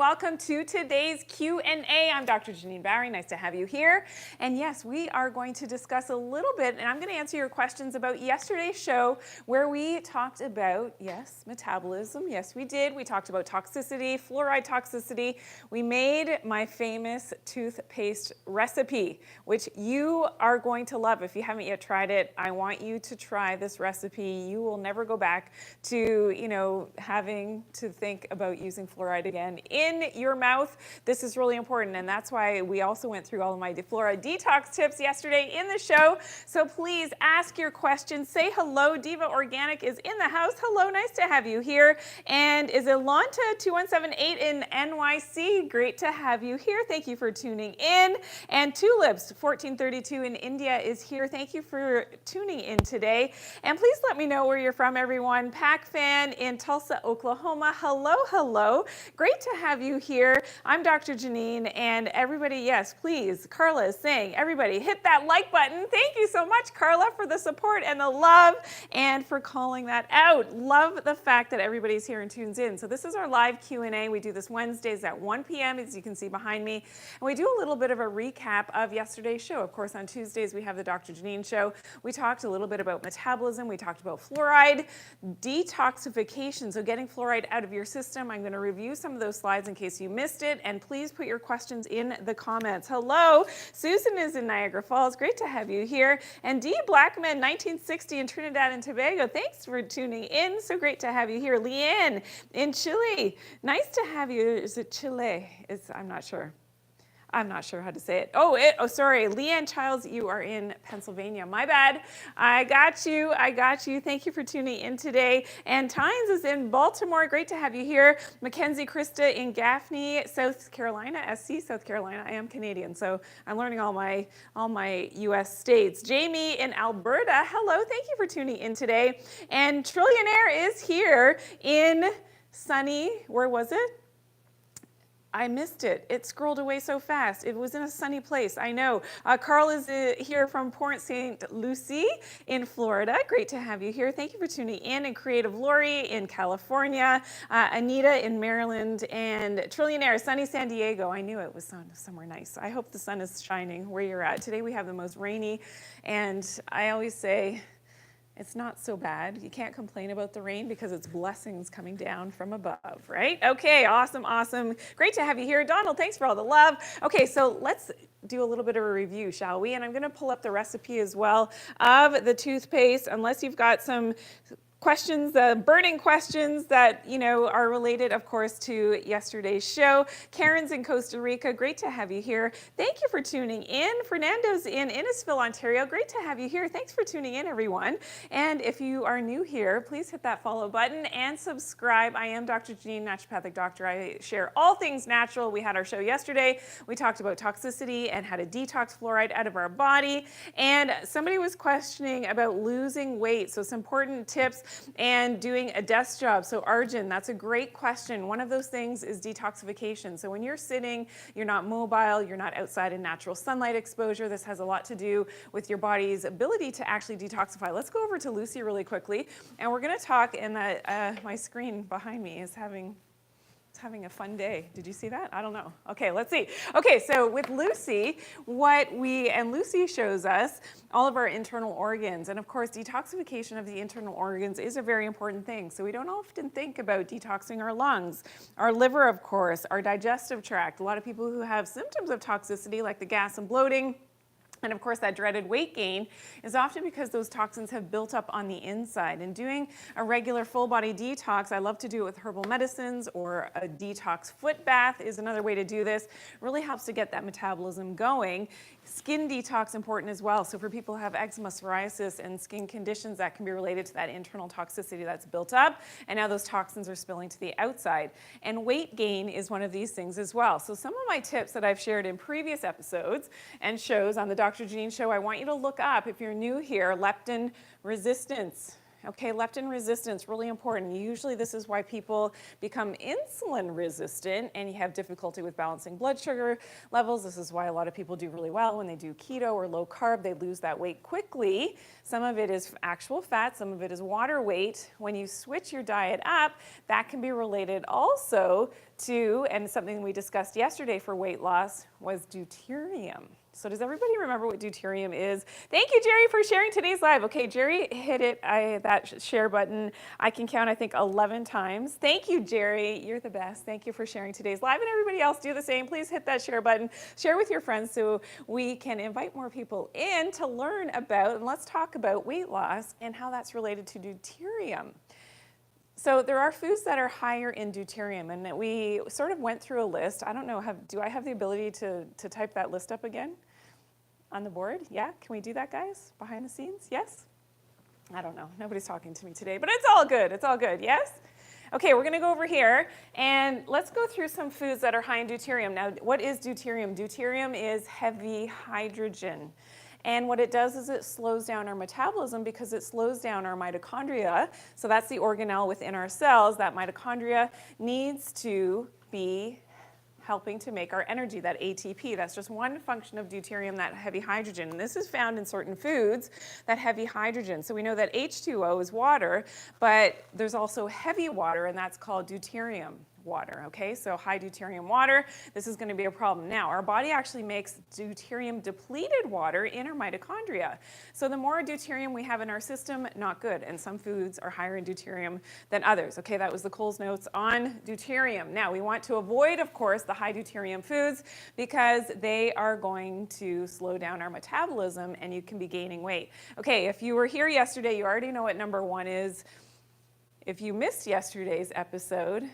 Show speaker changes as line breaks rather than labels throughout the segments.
welcome to today's Q&A. I'm Dr. Janine Bowring. Nice to have you here. And yes, we are going to discuss a little bit, and I'm going to answer your questions about yesterday's show where we talked about, yes, metabolism. Yes, we did. We talked about toxicity, fluoride toxicity. We made my famous toothpaste recipe, which you are going to love. If you haven't yet tried it, I want you to try this recipe. You will never go back to, having to think about using fluoride again in your mouth. This is really important, and that's why we also went through all of my fluoride detox tips yesterday in the show. So please ask your questions. Say hello. Diva Organic is in the house. Hello, nice to have you here. And is Ilanta 2178 in NYC? Great to have you here. Thank you for tuning in. And Tulips 1432 in India is here. Thank you for tuning in today. And please let me know where you're from, everyone. Pac Fan in Tulsa, Oklahoma. Hello, hello. Great to have you here. I'm Dr. Janine, and everybody, yes, please, Carla is saying, everybody hit that like button. Thank you so much, Carla, for the support and the love and for calling that out. Love the fact that everybody's here and tunes in. So this is our live Q&A. We do this Wednesdays at 1 p.m., as you can see behind me. And we do a little bit of a recap of yesterday's show. Of course, on Tuesdays, we have the Dr. Janine show. We talked a little bit about metabolism. We talked about fluoride detoxification, so getting fluoride out of your system. I'm going to review some of those slides in case you missed it, and please put your questions in the comments. Hello, Susan is in Niagara Falls. Great to have you here. And D. Blackman, 1960 in Trinidad and Tobago. Thanks for tuning in. So great to have you here. Leanne in Chile. Nice to have you. Is it Chile? I'm not sure. I'm not sure how to say it. Oh, sorry. Leanne Childs, you are in Pennsylvania. My bad. I got you. I got you. Thank you for tuning in today. And Tynes is in Baltimore. Great to have you here. Mackenzie Krista in Gaffney, South Carolina, SC, South Carolina. I am Canadian, so I'm learning all my U.S. states. Jamie in Alberta. Hello. Thank you for tuning in today. And Trillionaire is here in sunny, where was it? I missed it. It scrolled away so fast. It was in a sunny place, I know. Carl is here from Port St. Lucie in Florida. Great to have you here. Thank you for tuning in. And Creative Lori in California, Anita in Maryland, and Trillionaire, sunny San Diego. I knew it was somewhere nice. I hope the sun is shining where you're at. Today we have the most rainy, and I always say, it's not so bad. You can't complain about the rain because it's blessings coming down from above, right? Okay, awesome, awesome. Great to have you here. Donald, thanks for all the love. Okay, so let's do a little bit of a review, shall we? And I'm gonna pull up the recipe as well of the toothpaste, unless you've got some questions, burning questions that, are related, of course, to yesterday's show. Karen's in Costa Rica. Great to have you here. Thank you for tuning in. Fernando's in Innisfil, Ontario. Great to have you here. Thanks for tuning in, everyone. And if you are new here, please hit that follow button and subscribe. I am Dr. Janine, naturopathic doctor. I share all things natural. We had our show yesterday. We talked about toxicity and how to detox fluoride out of our body. And somebody was questioning about losing weight. So some important tips and doing a desk job. So Arjun, that's a great question. One of those things is detoxification. So when you're sitting, you're not mobile, you're not outside in natural sunlight exposure. This has a lot to do with your body's ability to actually detoxify. Let's go over to Lucy really quickly, and we're going to talk. And my screen behind me is having a fun day. Did you see that? I don't know. Okay, let's see. Okay, so with Lucy, Lucy shows us all of our internal organs. And of course, detoxification of the internal organs is a very important thing. So we don't often think about detoxing our lungs, our liver, of course, our digestive tract. A lot of people who have symptoms of toxicity like the gas and bloating, and of course, that dreaded weight gain is often because those toxins have built up on the inside. And doing a regular full body detox, I love to do it with herbal medicines, or a detox foot bath is another way to do this. Really helps to get that metabolism going. Skin detox important as well. So for people who have eczema, psoriasis, and skin conditions, that can be related to that internal toxicity that's built up, and now those toxins are spilling to the outside. And weight gain is one of these things as well. So some of my tips that I've shared in previous episodes and shows on the Dr. Janine show, I want you to look up, if you're new here, leptin resistance. Okay, leptin resistance, really important. Usually this is why people become insulin resistant and you have difficulty with balancing blood sugar levels. This is why a lot of people do really well when they do keto or low carb. They lose that weight quickly. Some of it is actual fat, some of it is water weight. When you switch your diet up, that can be related also to, and something we discussed yesterday for weight loss, was deuterium. So does everybody remember what deuterium is? Thank you, Jerry, for sharing today's live. Okay, Jerry hit it, that share button. I can count, I think, 11 times. Thank you, Jerry. You're the best. Thank you for sharing today's live. And everybody else, do the same. Please hit that share button. Share with your friends so we can invite more people in to learn about, and let's talk about weight loss and how that's related to deuterium. So there are foods that are higher in deuterium, and we sort of went through a list. I don't know, do I have the ability to type that list up again on the board? Yeah, can we do that, guys, behind the scenes? Yes? I don't know, nobody's talking to me today, but it's all good, yes? Okay, we're gonna go over here, and let's go through some foods that are high in deuterium. Now, what is deuterium? Deuterium is heavy hydrogen. And what it does is it slows down our metabolism because it slows down our mitochondria. So that's the organelle within our cells. That mitochondria needs to be helping to make our energy, that ATP. That's just one function of deuterium, that heavy hydrogen. And this is found in certain foods, that heavy hydrogen. So we know that H2O is water, but there's also heavy water, and that's called deuterium water, okay? So high deuterium water, this is going to be a problem. Now, our body actually makes deuterium depleted water in our mitochondria. So the more deuterium we have in our system, not good. And some foods are higher in deuterium than others. Okay, that was the Coles notes on deuterium. Now, we want to avoid, of course, the high deuterium foods because they are going to slow down our metabolism and you can be gaining weight. Okay, if you were here yesterday, you already know what number one is. If you missed yesterday's episode,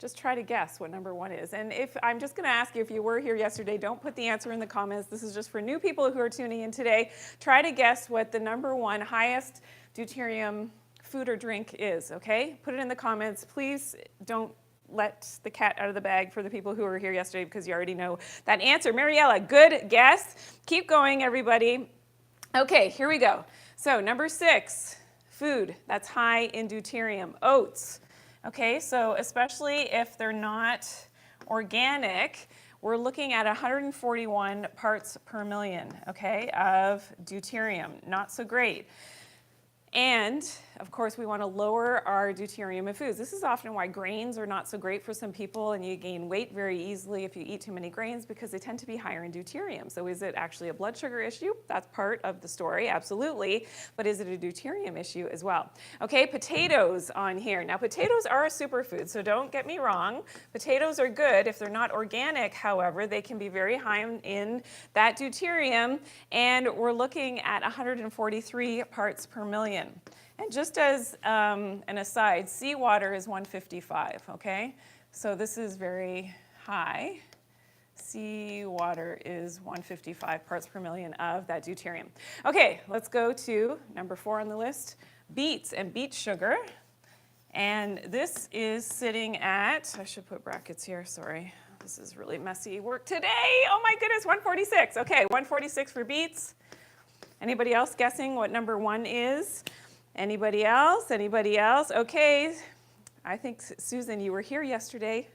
just try to guess what number one is. And if I'm just going to ask you, if you were here yesterday, don't put the answer in the comments. This is just for new people who are tuning in today. Try to guess what the number one highest deuterium food or drink is, okay? Put it in the comments. Please don't let the cat out of the bag for the people who were here yesterday because you already know that answer. Mariella, good guess. Keep going, everybody. Okay, here we go. So number 6, food that's high in deuterium, oats. Okay, so especially if they're not organic, we're looking at 141 parts per million, okay, of deuterium. Not so great. And, of course, we want to lower our deuterium in foods. This is often why grains are not so great for some people, and you gain weight very easily if you eat too many grains because they tend to be higher in deuterium. So is it actually a blood sugar issue? That's part of the story, absolutely. But is it a deuterium issue as well? Okay, potatoes on here. Now, potatoes are a superfood, so don't get me wrong. Potatoes are good. If they're not organic, however, they can be very high in that deuterium, and we're looking at 143 parts per million. And just as an aside, seawater is 155, okay? So this is very high. Seawater is 155 parts per million of that deuterium. Okay, let's go to number 4 on the list, beets and beet sugar. And this is sitting at, I should put brackets here, sorry. This is really messy work today. Oh my goodness, 146. Okay, 146 for beets. Anybody else guessing what number 1 is? Anybody else? Anybody else? Okay. I think, Susan, you were here yesterday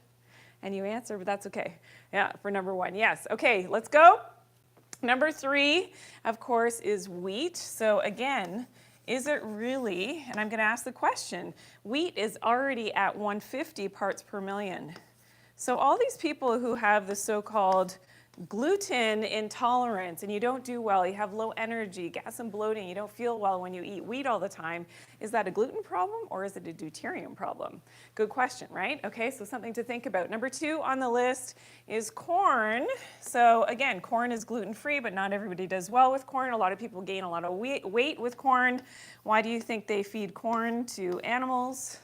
and you answered, but that's okay. Yeah, for number 1. Yes. Okay, let's go. Number 3, of course, is wheat. So again, is it really, and I'm going to ask the question, wheat is already at 150 parts per million. So all these people who have the so-called gluten intolerance and you don't do well, you have low energy, gas and bloating, you don't feel well when you eat wheat all the time, is that a gluten problem or is it a deuterium problem? Good question, right? Okay, so something to think about. Number 2 on the list is corn. So again, corn is gluten-free, but not everybody does well with corn. A lot of people gain a lot of weight with corn. Why do you think they feed corn to animals?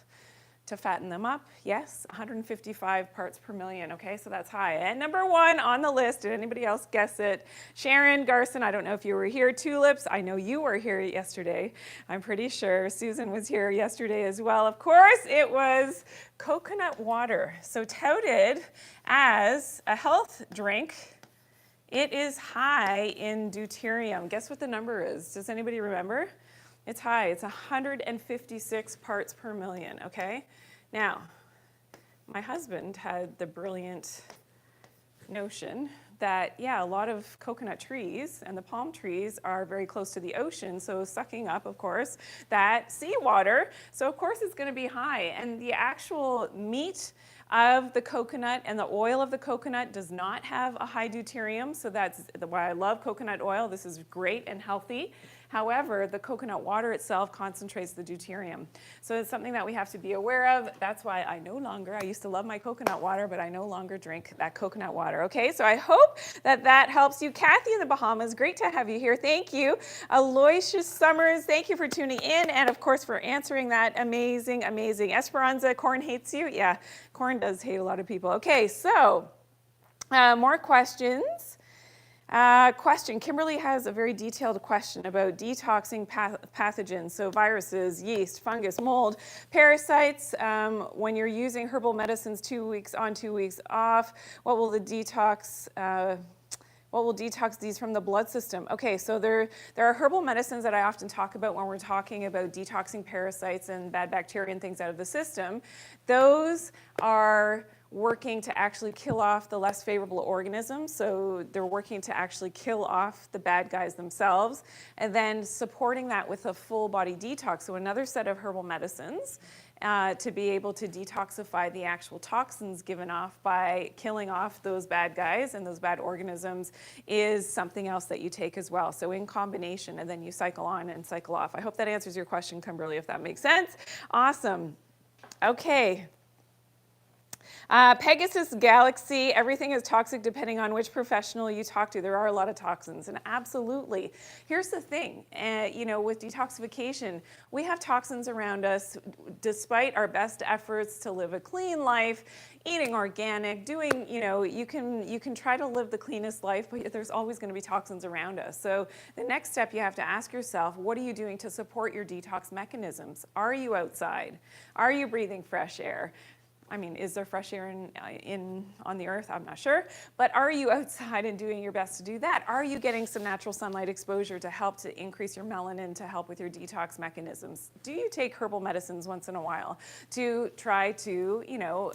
To fatten them up, yes, 155 parts per million, okay, so that's high. And number 1 on the list, did anybody else guess it? Sharon Garson, I don't know if you were here. Tulips, I know you were here yesterday, I'm pretty sure. Susan was here yesterday as well. Of course, it was coconut water. So touted as a health drink, it is high in deuterium. Guess what the number is? Does anybody remember? It's high, it's 156 parts per million, okay? Now, my husband had the brilliant notion that, yeah, a lot of coconut trees and the palm trees are very close to the ocean, so sucking up, of course, that seawater, so of course it's gonna be high. And the actual meat of the coconut, and the oil of the coconut does not have a high deuterium, so that's why I love coconut oil. This is great and healthy. However, the coconut water itself concentrates the deuterium. So it's something that we have to be aware of. That's why I used to love my coconut water, but I no longer drink that coconut water. Okay, so I hope that that helps you. Kathy in the Bahamas, great to have you here. Thank you. Aloysius Summers, thank you for tuning in, and of course for answering that amazing, amazing. Esperanza, corn hates you? Yeah, corn does hate a lot of people. Okay, so more questions. Question, Kimberly has a very detailed question about detoxing pathogens, so viruses, yeast, fungus, mold, parasites. When you're using herbal medicines 2 weeks on, 2 weeks off, what will detox these from the blood system? Okay, so there are herbal medicines that I often talk about when we're talking about detoxing parasites and bad bacteria and things out of the system. Those are working to actually kill off the less favorable organisms. So they're working to actually kill off the bad guys themselves, and then supporting that with a full body detox. So another set of herbal medicines to be able to detoxify the actual toxins given off by killing off those bad guys and those bad organisms is something else that you take as well. So in combination, and then you cycle on and cycle off. I hope that answers your question, Kimberly, if that makes sense. Awesome. Okay. Pegasus Galaxy, everything is toxic depending on which professional you talk to. There are a lot of toxins, and absolutely. Here's the thing, with detoxification, we have toxins around us despite our best efforts to live a clean life, eating organic, doing, you can try to live the cleanest life, but there's always going to be toxins around us. So the next step you have to ask yourself, what are you doing to support your detox mechanisms? Are you outside? Are you breathing fresh air? I mean, is there fresh air on the earth? I'm not sure. But are you outside and doing your best to do that? Are you getting some natural sunlight exposure to help to increase your melanin, to help with your detox mechanisms? Do you take herbal medicines once in a while to try to,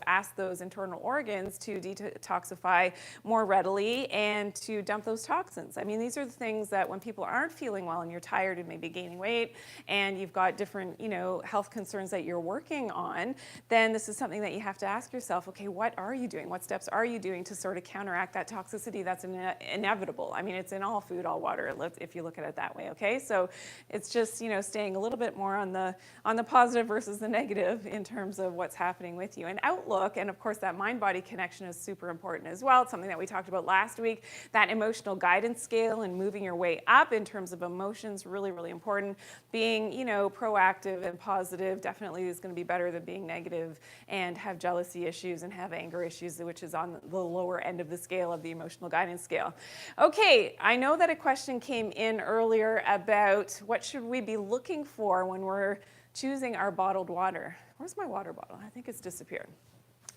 ask those internal organs to detoxify more readily and to dump those toxins? I mean, these are the things that when people aren't feeling well and you're tired and maybe gaining weight and you've got different, health concerns that you're working on, then this is something that you have to ask yourself, okay, what are you doing? What steps are you doing to sort of counteract that toxicity that's inevitable? I mean, it's in all food, all water, if you look at it that way, okay? So it's just, staying a little bit more on the positive versus the negative in terms of what's happening with you. And outlook, and of course that mind-body connection is super important as well. It's something that we talked about last week, that emotional guidance scale and moving your way up in terms of emotions, really, really important. Being, proactive and positive definitely is going to be better than being negative and have jealousy issues and have anger issues, which is on the lower end of the scale of the emotional guidance scale. Okay, I know that a question came in earlier about what should we be looking for when we're choosing our bottled water. Where's my water bottle? I think it's disappeared.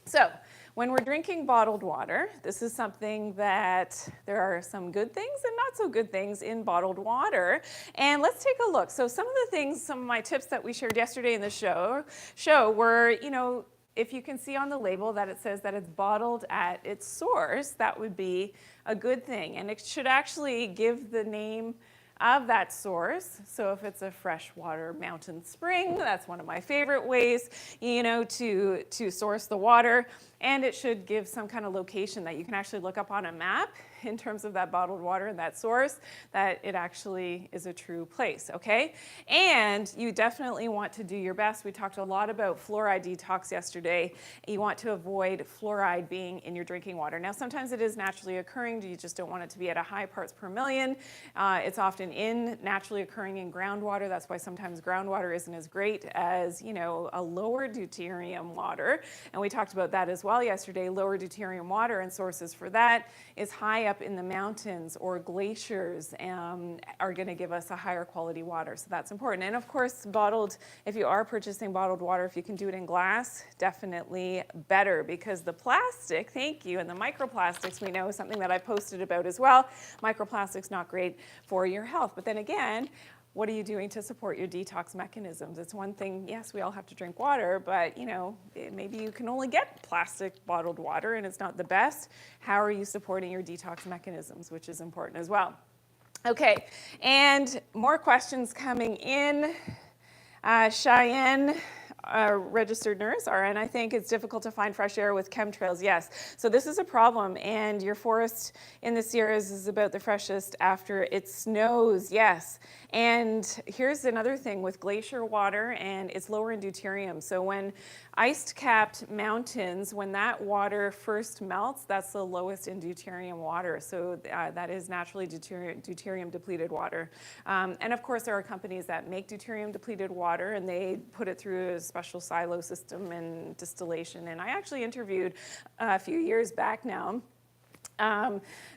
So when we're drinking bottled water, this is something that there are some good things and not so good things in bottled water. And let's take a look. So some of my tips that we shared yesterday in the show were, if you can see on the label that it says that it's bottled at its source, that would be a good thing. And it should actually give the name of that source. So if it's a freshwater mountain spring, that's one of my favorite ways, to source the water. And it should give some kind of location that you can actually look up on a map in terms of that bottled water and that source, that it actually is a true place, okay? And you definitely want to do your best. We talked a lot about fluoride detox yesterday. You want to avoid fluoride being in your drinking water. Now, sometimes it is naturally occurring. You just don't want it to be at a high parts per million. It's often naturally occurring in groundwater. That's why sometimes groundwater isn't as great as, a lower deuterium water. And we talked about that as well yesterday. Lower deuterium water, and sources for that is high up in the mountains or glaciers, are going to give us a higher quality water. So that's important. And of course, if you are purchasing bottled water, if you can do it in glass, definitely better, because the plastic, thank you, and the microplastics, we know, is something that I posted about as well. Microplastics not great for your health. But then again, what are you doing to support your detox mechanisms? It's one thing, yes, we all have to drink water, but maybe you can only get plastic bottled water and it's not the best. How are you supporting your detox mechanisms, which is important as well. Okay, and more questions coming in. Cheyenne, registered nurse, RN, I think. It's difficult to find fresh air with chemtrails. Yes. So this is a problem, and your forest in the Sierras is about the freshest after it snows. Yes. And here's another thing with glacier water, and it's lower in deuterium. So when ice-capped mountains, when that water first melts, that's the lowest in deuterium water. So that is naturally deuterium depleted water. And of course, there are companies that make deuterium depleted water, and they put it through a special silo system and distillation. And I actually interviewed a few years back now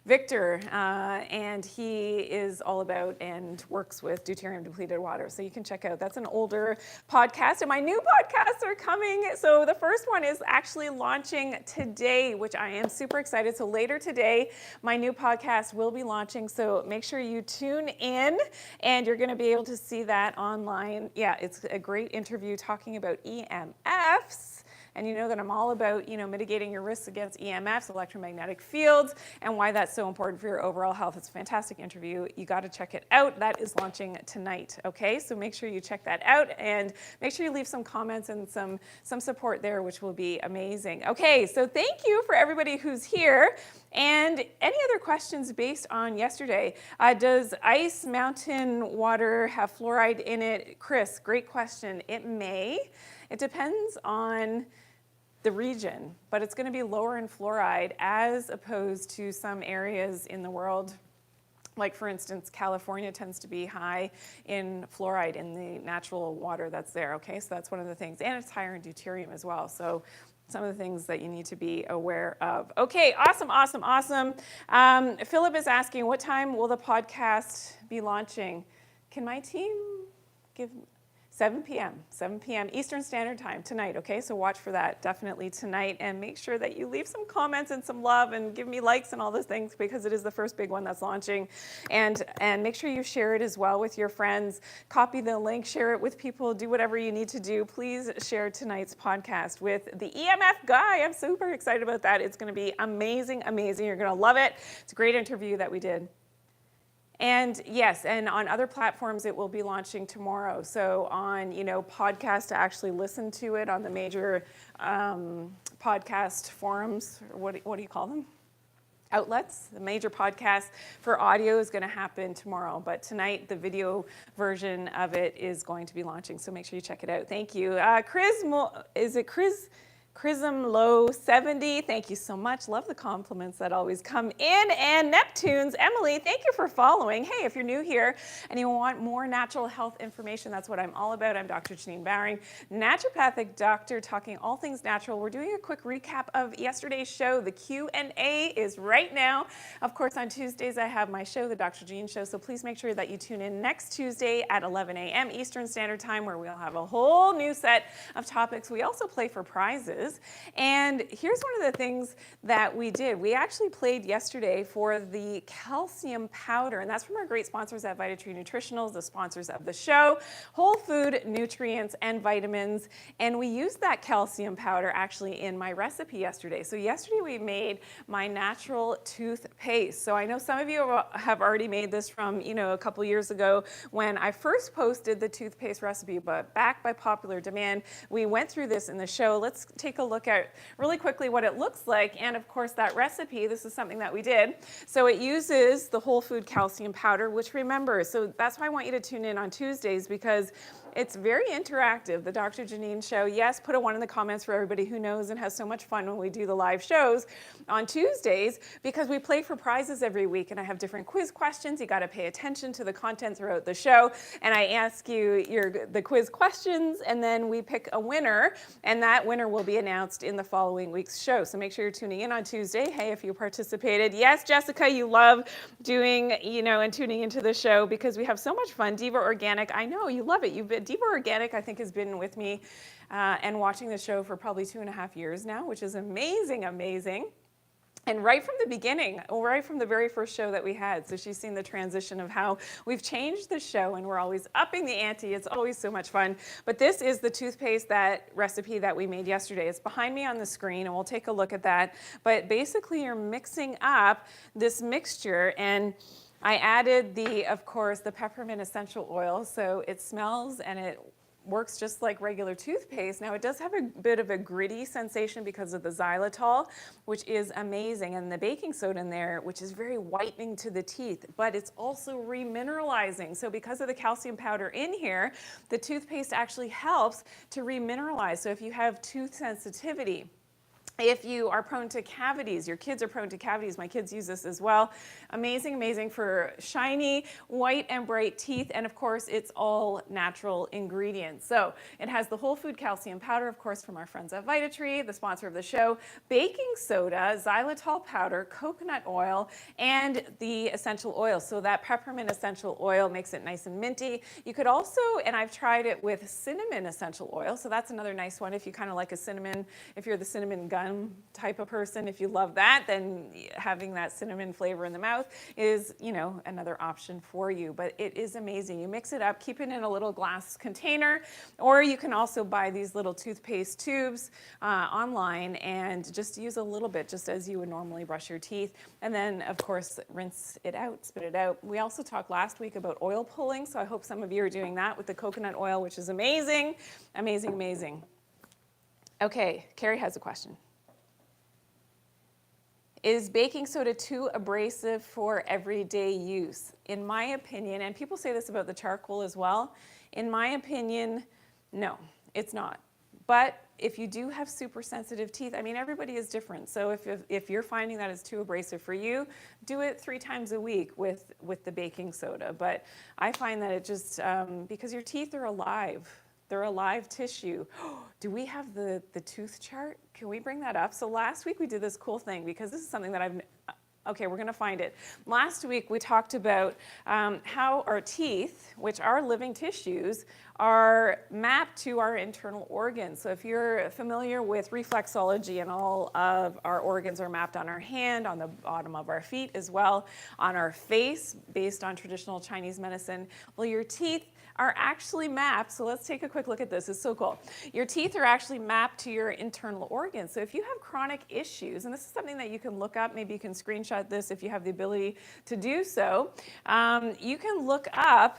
Victor, and he is all about and works with deuterium depleted water. So you can check out, that's an older podcast, and my new podcasts are coming. So the first one is actually launching today, which I am super excited. So later today, my new podcast will be launching. So make sure you tune in, and you're going to be able to see that online. Yeah, it's a great interview talking about EMFs. And you know that I'm all about, mitigating your risks against EMFs, electromagnetic fields, and why that's so important for your overall health. It's a fantastic interview. You got to check it out. That is launching tonight, okay? So make sure you check that out, and make sure you leave some comments and some support there, which will be amazing. Okay, so thank you for everybody who's here. And any other questions based on yesterday? Does ice mountain water have fluoride in it? Chris, great question. It may. It depends on the region, but it's going to be lower in fluoride as opposed to some areas in the world. Like, for instance, California tends to be high in fluoride in the natural water that's there, okay? So that's one of the things. And it's higher in deuterium as well. So some of the things that you need to be aware of. Okay, awesome. Philip is asking, what time will the podcast be launching? Can my team give... 7 p.m. Eastern Standard Time tonight, okay? So watch for that definitely tonight, and make sure that you leave some comments and some love and give me likes and all those things, because it is the first big one that's launching. And make sure you share it as well with your friends. Copy the link, share it with people, do whatever you need to do. Please share tonight's podcast with the EMF Guy. I'm super excited about that. It's going to be amazing. You're going to love it. It's a great interview that we did. And yes, and on other platforms, it will be launching tomorrow. So on, podcasts to actually listen to it on the major podcast forums, or what do you call them? Outlets. The major podcast for audio is going to happen tomorrow, but tonight the video version of it is going to be launching. So make sure you check it out. Thank you. Chrism Low 70, thank you so much. Love the compliments that always come in. And Neptunes, Emily, thank you for following. Hey, if you're new here and you want more natural health information, that's what I'm all about. I'm Dr. Janine Bowring, naturopathic doctor, talking all things natural. We're doing a quick recap of yesterday's show. The Q&A is right now. Of course, on Tuesdays, I have my show, The Dr. Janine Show, so please make sure that you tune in next Tuesday at 11 a.m. Eastern Standard Time, where we'll have a whole new set of topics. We also play for prizes. And here's one of the things that we did. We actually played yesterday for the calcium powder, and that's from our great sponsors at Vitatree Nutritionals, the sponsors of the show, whole food nutrients and vitamins. And we used that calcium powder actually in my recipe yesterday. So yesterday we made my natural toothpaste. So I know some of you have already made this from, a couple years ago when I first posted the toothpaste recipe, but back by popular demand, we went through this in the show. Let's take a look at really quickly what it looks like. And of course, that recipe, this is something that we did. So it uses the whole food calcium powder, which remember, so that's why I want you to tune in on Tuesdays, because it's very interactive, the Dr. Janine Show. Yes, put a 1 in the comments for everybody who knows and has so much fun when we do the live shows on Tuesdays, because we play for prizes every week, and I have different quiz questions. You got to pay attention to the content throughout the show, and I ask you the quiz questions, and then we pick a winner, and that winner will be announced in the following week's show. So make sure you're tuning in on Tuesday. Hey, if you participated. Yes, Jessica, you love doing, and tuning into the show because we have so much fun. Diva Organic, I know you love it. Diva Organic, I think, has been with me and watching the show for probably 2.5 years now, which is amazing. And right from the beginning, right from the very first show that we had, so she's seen the transition of how we've changed the show, and we're always upping the ante. It's always so much fun. But this is the toothpaste, that recipe that we made yesterday. It's behind me on the screen, and we'll take a look at that. But basically, you're mixing up this mixture, and I added of course, the peppermint essential oil, so it smells and it works just like regular toothpaste. Now it does have a bit of a gritty sensation because of the xylitol, which is amazing, and the baking soda in there, which is very whitening to the teeth, but it's also remineralizing. So because of the calcium powder in here, the toothpaste actually helps to remineralize. So if you have tooth sensitivity, if you are prone to cavities, your kids are prone to cavities, my kids use this as well. Amazing, amazing for shiny, white and bright teeth. And of course, it's all natural ingredients. So it has the whole food calcium powder, of course, from our friends at VitaTree, the sponsor of the show, baking soda, xylitol powder, coconut oil, and the essential oil. So that peppermint essential oil makes it nice and minty. You could also, and I've tried it with cinnamon essential oil. So that's another nice one if you kind of like a cinnamon, if you're the cinnamon gun type of person. If you love that, then having that cinnamon flavor in the mouth is, you know, another option for you. But it is amazing. You mix it up, keep it in a little glass container, or you can also buy these little toothpaste tubes online and just use a little bit, just as you would normally brush your teeth. And then, of course, rinse it out, spit it out. We also talked last week about oil pulling, so I hope some of you are doing that with the coconut oil, which is amazing, amazing, amazing. Okay, Carrie has a question. Is baking soda too abrasive for everyday use? In my opinion, and people say this about the charcoal as well, in my opinion, no, it's not. But if you do have super sensitive teeth, I mean, everybody is different. So if you're finding that it's too abrasive for you, do it 3 times a week with the baking soda. But I find that it just, because your teeth are alive. They're a live tissue. Do we have the tooth chart? Can we bring that up? So last week we did this cool thing, because this is something that okay, we're gonna find it. Last week we talked about how our teeth, which are living tissues, are mapped to our internal organs. So if you're familiar with reflexology, and all of our organs are mapped on our hand, on the bottom of our feet as well, on our face, based on traditional Chinese medicine, well, your teeth are actually mapped. So let's take a quick look at this. It's so cool. Your teeth are actually mapped to your internal organs. So if you have chronic issues, and this is something that you can look up, maybe you can screenshot this if you have the ability to do so, you can look up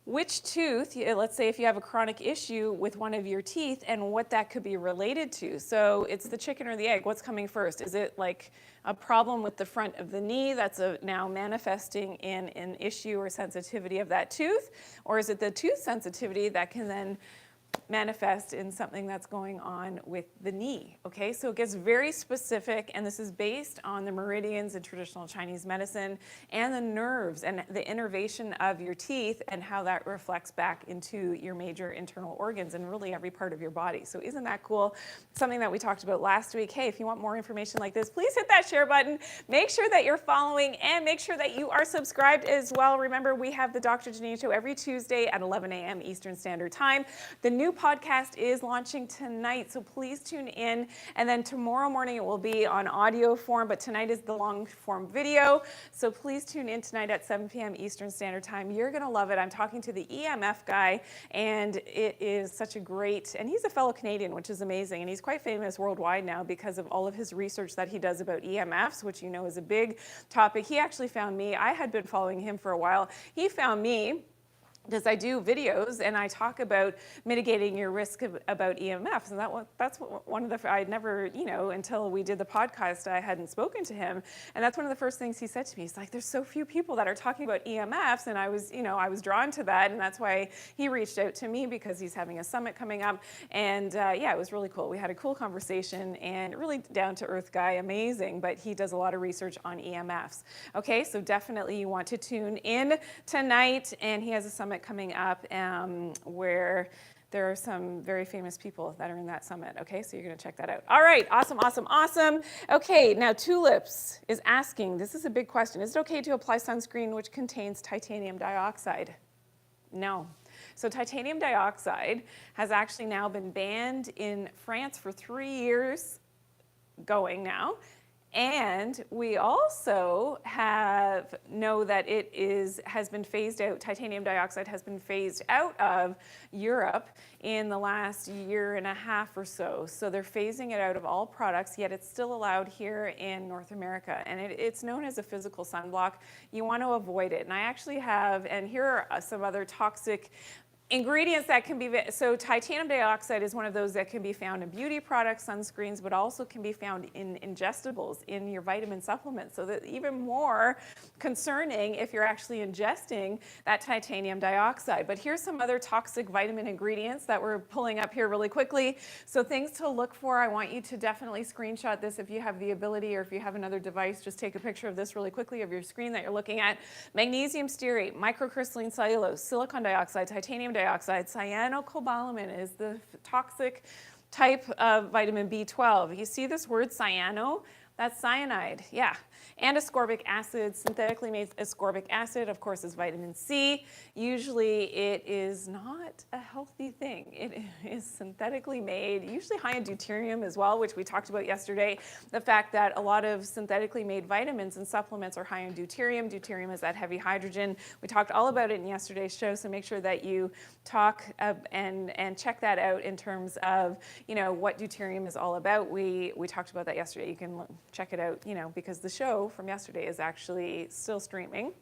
which tooth, let's say if you have a chronic issue with one of your teeth, and what that could be related to. So it's the chicken or the egg. What's coming first? Is it like a problem with the front of the knee that's now manifesting in an issue or sensitivity of that tooth? Or is it the tooth sensitivity that can then manifest in something that's going on with the knee? Okay, so it gets very specific, and this is based on the meridians in traditional Chinese medicine and the nerves and the innervation of your teeth, and how that reflects back into your major internal organs and really every part of your body. So isn't that cool? Something that we talked about last week. Hey, if you want more information like this, please hit that share button. Make sure that you're following, and make sure that you are subscribed as well. Remember, we have the Dr. Janine Show every Tuesday at 11 a.m. Eastern Standard Time. The new podcast is launching tonight, so please tune in. And then tomorrow morning it will be on audio form, but tonight is the long form video. So please tune in tonight at 7 p.m. Eastern Standard Time. You're gonna love it. I'm talking to the EMF guy, and it is such a great, and he's a fellow Canadian, which is amazing. And he's quite famous worldwide now because of all of his research that he does about EMFs, which you know is a big topic. He actually found me. I had been following him for a while. He found me because I do videos and I talk about mitigating your risk about EMFs, and that's one of the, I'd never, you know, until we did the podcast, I hadn't spoken to him, and that's one of the first things he said to me. He's like, there's so few people that are talking about EMFs, and I was, you know, I was drawn to that, and that's why he reached out to me, because he's having a summit coming up, and yeah, it was really cool. We had a cool conversation, and really down-to-earth guy, amazing, but he does a lot of research on EMFs. Okay, so definitely you want to tune in tonight, and he has a summit coming up where there are some very famous people that are in that summit. Okay, so you're going to check that out. All right, awesome, awesome, awesome. Okay, now Tulips is asking, this is a big question, is it okay to apply sunscreen which contains titanium dioxide? No. So titanium dioxide has actually now been banned in France for 3 years going now. And we also know that it has been phased out, titanium dioxide has been phased out of Europe in the last year and a half or so. So they're phasing it out of all products, yet it's still allowed here in North America. And it's known as a physical sunblock. You want to avoid it. And I actually have, and here are some other toxic Ingredients that can be, so titanium dioxide is one of those that can be found in beauty products, sunscreens, but also can be found in ingestibles, in your vitamin supplements. So that even more concerning if you're actually ingesting that titanium dioxide. But here's some other toxic vitamin ingredients that we're pulling up here really quickly. So things to look for, I want you to definitely screenshot this if you have the ability, or if you have another device, just take a picture of this really quickly of your screen that you're looking at. Magnesium stearate, microcrystalline cellulose, silicon dioxide, titanium dioxide, cyanocobalamin is the toxic type of vitamin B12. You see this word cyano? That's cyanide, yeah. And ascorbic acid, synthetically made ascorbic acid, of course, is vitamin C. Usually it is not a healthy thing. It is synthetically made, usually high in deuterium as well, which we talked about yesterday. The fact that a lot of synthetically made vitamins and supplements are high in deuterium. Deuterium is that heavy hydrogen. We talked all about it in yesterday's show, so make sure that you talk and check that out in terms of, you know, what deuterium is all about. We talked about that yesterday. You can check it out, you know, because the show from yesterday is actually still streaming,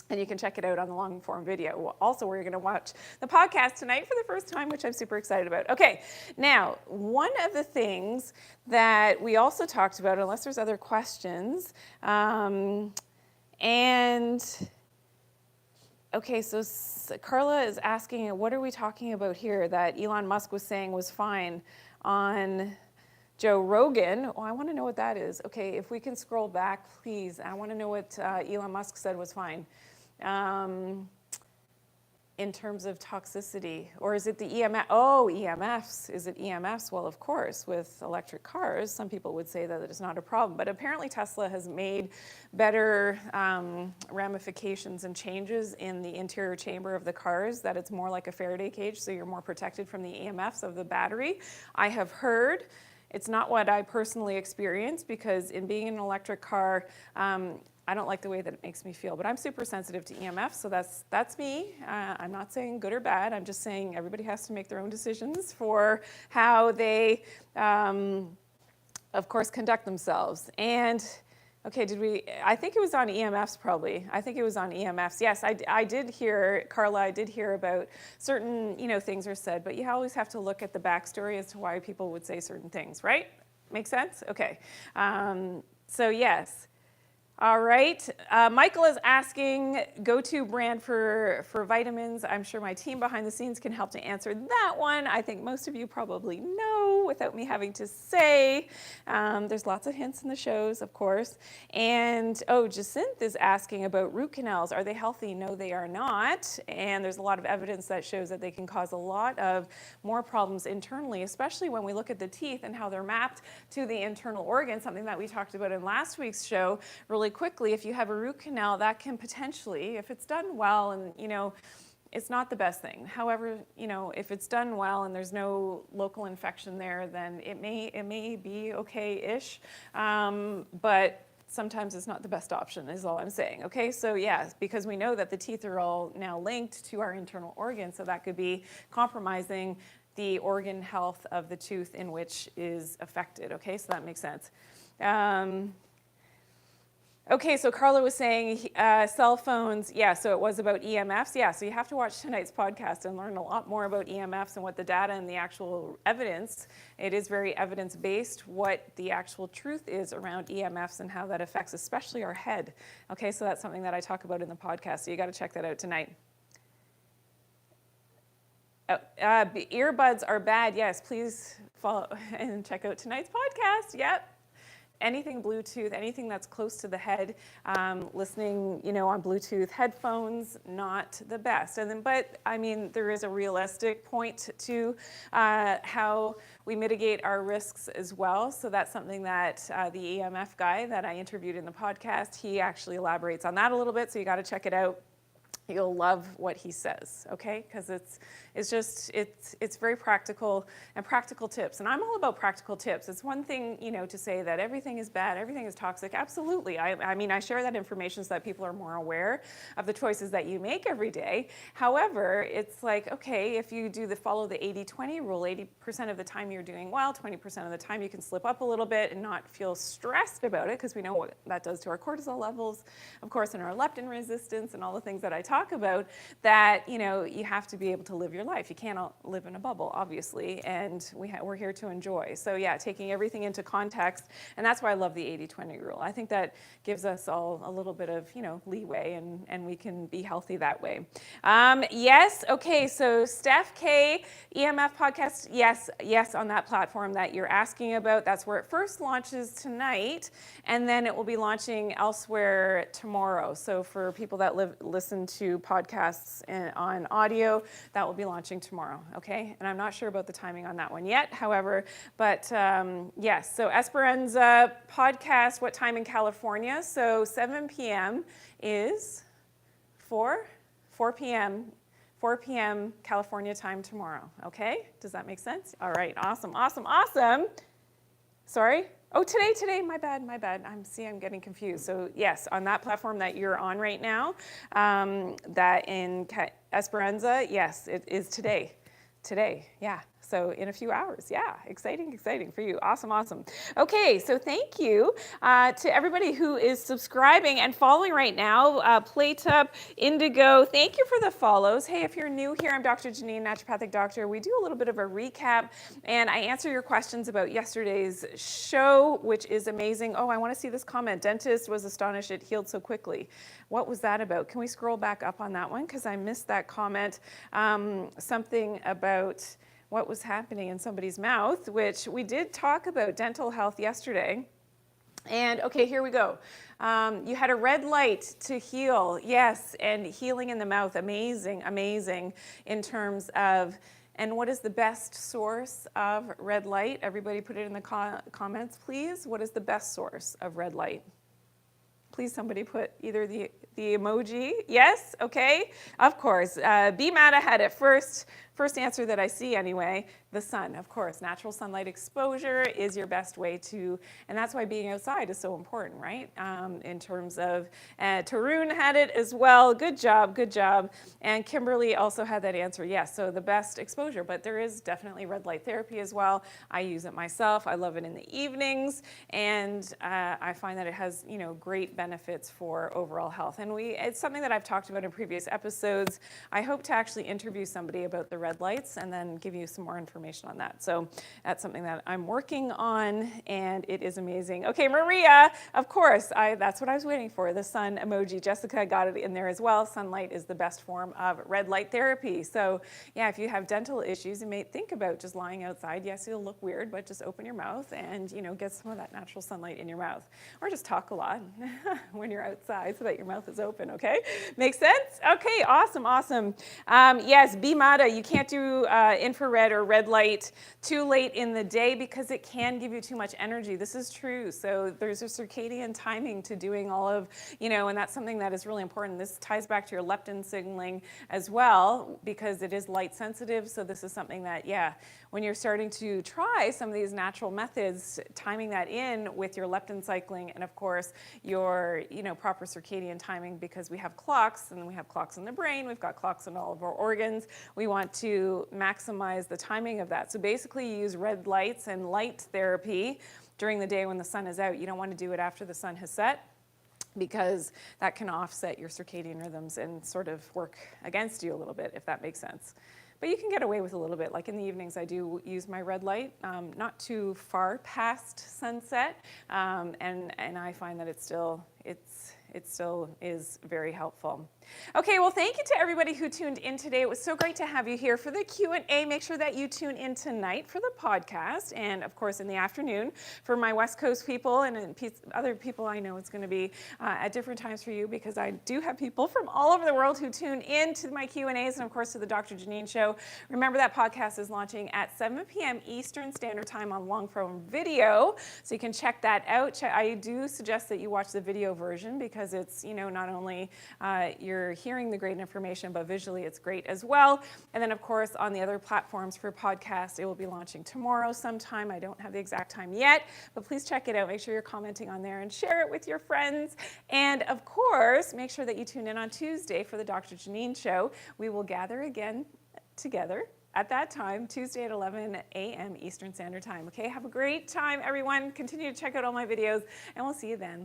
and you can check it out on the long form video. Also, we're going to watch the podcast tonight for the first time, which I'm super excited about. Okay, now, one of the things that we also talked about, unless there's other questions, okay, so Carla is asking, what are we talking about here that Elon Musk was saying was fine on Joe Rogan? Oh, I want to know what that is. Okay, if we can scroll back, please. I want to know what Elon Musk said was fine in terms of toxicity. Or is it the EMF? Oh, EMFs. Is it EMFs? Well, of course, with electric cars, some people would say that it's not a problem. But apparently Tesla has made better ramifications and changes in the interior chamber of the cars, that it's more like a Faraday cage, so you're more protected from the EMFs of the battery. I have heard. It's not what I personally experienced, because in being in an electric car, I don't like the way that it makes me feel. But I'm super sensitive to EMF, so that's me. I'm not saying good or bad. I'm just saying everybody has to make their own decisions for how they, of course, conduct themselves. And okay, I think it was on EMFs probably. I think it was on EMFs. Yes, I did hear, Carla, I did hear about certain, you know, things are said, but you always have to look at the backstory as to why people would say certain things, right? Make sense? Okay. So yes. All right, Michael is asking, go-to brand for vitamins. I'm sure my team behind the scenes can help to answer that one. I think most of you probably know without me having to say. There's lots of hints in the shows, of course. And, oh, Jacinth is asking about root canals. Are they healthy? No, they are not. And there's a lot of evidence that shows that they can cause a lot of more problems internally, especially when we look at the teeth and how they're mapped to the internal organs, something that we talked about in last week's show. Really quickly, if you have a root canal, that can potentially, if it's done well, and you know, it's not the best thing. However, you know, if it's done well and there's no local infection there, then it may be okay-ish, but sometimes it's not the best option, is all I'm saying. Okay, so yeah, because we know that the teeth are all now linked to our internal organs, so that could be compromising the organ health of the tooth in which is affected. Okay, so that makes sense. Okay, so Carla was saying cell phones, yeah, so it was about EMFs. Yeah, so you have to watch tonight's podcast and learn a lot more about EMFs and what the data and the actual evidence, it is very evidence-based, what the actual truth is around EMFs and how that affects especially our head. Okay, so that's something that I talk about in the podcast, so you gotta check that out tonight. Earbuds are bad, yes, please follow and check out tonight's podcast, yep. Anything Bluetooth, anything that's close to the head, listening, you know, on Bluetooth headphones, not the best. And then, but I mean, there is a realistic point to how we mitigate our risks as well. So that's something that the EMF guy that I interviewed in the podcast, he actually elaborates on that a little bit. So you got to check it out. You'll love what he says, okay? Because it's very practical and practical tips. And I'm all about practical tips. It's one thing, you know, to say that everything is bad, everything is toxic. Absolutely. I mean, I share that information so that people are more aware of the choices that you make every day. However, it's like, okay, if you follow the 80-20 rule, 80% of the time you're doing well, 20% of the time you can slip up a little bit and not feel stressed about it, because we know what that does to our cortisol levels, of course, and our leptin resistance and all the things that I talk talk about that, you have to be able to live your life. You can't live in a bubble, obviously, and we're here to enjoy. So yeah, taking everything into context, and that's why I love the 80-20 rule. I think that gives us all a little bit of, leeway, and we can be healthy that way. Yes, okay, so Steph K, EMF podcast, yes, on that platform that you're asking about. That's where it first launches tonight, and then it will be launching elsewhere tomorrow. So for people that listen to podcasts on audio, that will be launching tomorrow, okay? And I'm not sure about the timing on that one yet, however, but yes, so Esperanza podcast, what time in California? So 7 p.m. is 4 p.m. California time tomorrow, okay? Does that make sense? All right, awesome. Sorry? Oh, today, my bad. I'm getting confused. So yes, on that platform that you're on right now, that in Esperanza, yes, it is today, yeah. So in a few hours, yeah, exciting for you. Awesome. Okay, so thank you to everybody who is subscribing and following right now. Playtop, Indigo, thank you for the follows. Hey, if you're new here, I'm Dr. Janine, naturopathic doctor. We do a little bit of a recap, and I answer your questions about yesterday's show, which is amazing. Oh, I want to see this comment. Dentist was astonished it healed so quickly. What was that about? Can we scroll back up on that one? Because I missed that comment. Something about what was happening in somebody's mouth, which we did talk about dental health yesterday. And okay, here we go. You had a red light to heal, yes, and healing in the mouth, amazing in terms of, and what is the best source of red light? Everybody put it in the comments, please. What is the best source of red light? Please, somebody put either the emoji. Yes, okay, of course. B Mata had it first answer that I see anyway. The sun, of course. Natural sunlight exposure is your best way to, and that's why being outside is so important, right? In terms of, Tarun had it as well. Good job. And Kimberly also had that answer. Yes, so the best exposure, but there is definitely red light therapy as well. I use it myself. I love it in the evenings, and I find that it has, great benefits for overall health. And it's something that I've talked about in previous episodes. I hope to actually interview somebody about the red lights and then give you some more information on that. So that's something that I'm working on, and it is amazing. Okay, Maria, of course, that's what I was waiting for, the sun emoji. Jessica got it in there as well. Sunlight is the best form of red light therapy. So yeah, if you have dental issues, you may think about just lying outside. Yes, it'll look weird, but just open your mouth and, get some of that natural sunlight in your mouth. Or just talk a lot when you're outside so that your mouth is open, okay? Makes sense? Okay, awesome. Yes, B Mata, you can't do infrared or red light too late in the day because it can give you too much energy. This is true. So there's a circadian timing to doing all of, and that's something that is really important. This ties back to your leptin signaling as well because it is light sensitive. So this is something that, when you're starting to try some of these natural methods, timing that in with your leptin cycling and of course your, proper circadian timing, because we have clocks and we have clocks in the brain, we've got clocks in all of our organs. We want to maximize the timing of that. So basically you use red lights and light therapy during the day when the sun is out. You don't want to do it after the sun has set, because that can offset your circadian rhythms and sort of work against you a little bit, if that makes sense. But you can get away with a little bit. Like in the evenings, I do use my red light, not too far past sunset, and I find that it still is very helpful. Okay, well, thank you to everybody who tuned in today. It was so great to have you here for the Q&A. Make sure that you tune in tonight for the podcast, and of course in the afternoon for my West Coast people, and other people I know it's going to be at different times for you, because I do have people from all over the world who tune in to my Q&As and of course to the Dr. Janine Show. Remember that podcast is launching at 7 p.m. Eastern Standard Time on long form video, so you can check that out. I do suggest that you watch the video version because it's, not only you're hearing the great information, but visually it's great as well. And then of course on the other platforms for podcasts, it will be launching tomorrow sometime. I don't have the exact time yet, but please check it out. Make sure you're commenting on there and share it with your friends. And of course, make sure that you tune in on Tuesday for the Dr. Janine Show. We will gather again together at that time, Tuesday at 11 a.m. Eastern Standard Time. Okay, have a great time, everyone. Continue to check out all my videos, and we'll see you then.